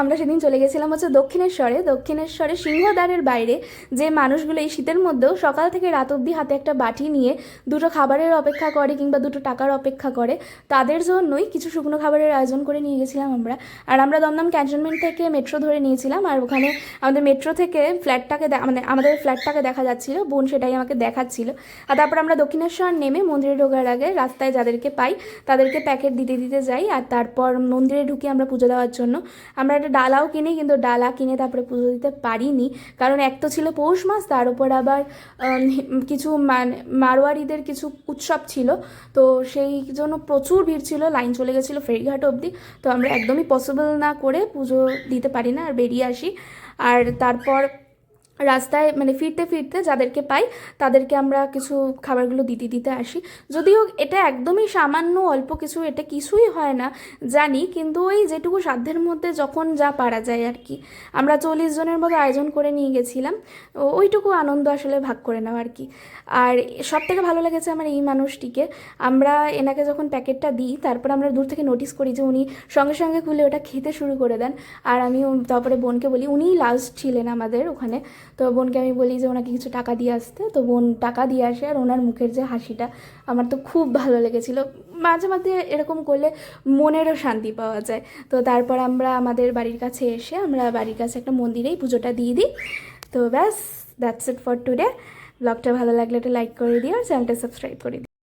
আমরা সেদিন চলে গেছিলাম হচ্ছে দক্ষিণেশ্বরে সিংহদ্বারের বাইরে যে মানুষগুলো এই শীতের মধ্যেও সকাল থেকে রাত অবধি হাতে একটা বাটি নিয়ে দুটো খাবারের অপেক্ষা করে কিংবা দুটো টাকার অপেক্ষা করে, তাদের জন্যই কিছু শুকনো খাবারের আয়োজন করে নিয়ে গেছিলাম আমরা। আর আমরা দমদম ক্যান্টনমেন্ট থেকে মেট্রো ধরে নিয়েছিলাম, আর ওখানে আমাদের মেট্রো থেকে মানে আমাদের ফ্ল্যাটটাকে দেখা যাচ্ছিল, বোন সেটাই আমাকে দেখাচ্ছিল। আর তারপর আমরা দক্ষিণেশ্বর নেমে মন্দিরে ঢোকার আগে রাস্তায় যাদেরকে পাই তাদেরকে প্যাকেট দিতে দিতে যাই। আর তারপর মন্দিরে ঢুকি আমরা পুজো দেওয়ার জন্য। আমরা একটা ডালাও কিনি, কিন্তু ডালা কিনে তারপরে পুজো দিতে পারিনি, কারণ এক তো ছিল পৌষ মাস, তার উপর আবার কিছু মারোয়ারিদের কিছু উৎসব ছিল, তো সেই জন্য প্রচুর ভিড় ছিল, লাইন চলে গেছিলো ফেরিঘাট অবধি। তো আমরা একদমই পসিবল না করে পুজো দিতে পারি না আর বেরিয়ে আসি। আর তারপর রাস্তায় মানে ফিরতে ফিরতে যাদেরকে পাই তাদেরকে আমরা কিছু খাবারগুলো দিতে দিতে আসি। যদিও এটা একদমই সামান্য অল্প কিছু, এটা কিছুই হয় না জানি, কিন্তু ওই যেটুকু সাধ্যের মধ্যে যখন যা পারা যায় আর কি। আমরা 40 জনের মতো আয়োজন করে নিয়ে গেছিলাম, ওইটুকু আনন্দ আসলে ভাগ করে নেওয়া আর কি। আর সব থেকে ভালো লেগেছে আমার এই মানুষটিকে, আমরা এনাকে যখন প্যাকেটটা দিই তারপর আমরা দূর থেকে নোটিস করি যে উনি সঙ্গে সঙ্গে খুলে ওটা খেতে শুরু করে দেন। আর আমি তারপরে বোনকে বলি, উনিই লাস্ট ছিলেন আমাদের ওখানে, তো বোনকে আমি বলি যে ওনাকে কিছু টাকা দিয়ে আসতে, তো বোন টাকা দিয়ে আসে। আর ওনার মুখের যে হাসিটা আমার তো খুব ভালো লেগেছিলো। মাঝে মাঝে এরকম করলে মনেরও শান্তি পাওয়া যায়। তো তারপর আমরা আমাদের বাড়ির কাছে এসে আমরা বাড়ির কাছে একটা মন্দিরেই পুজোটা দিয়ে দিই। তো ব্যাস, দ্যাটস ইট ফর টুডে। ব্লগটা ভালো লাগলে একটা লাইক করে দিও আর চ্যানেলটা সাবস্ক্রাইব করে দিও।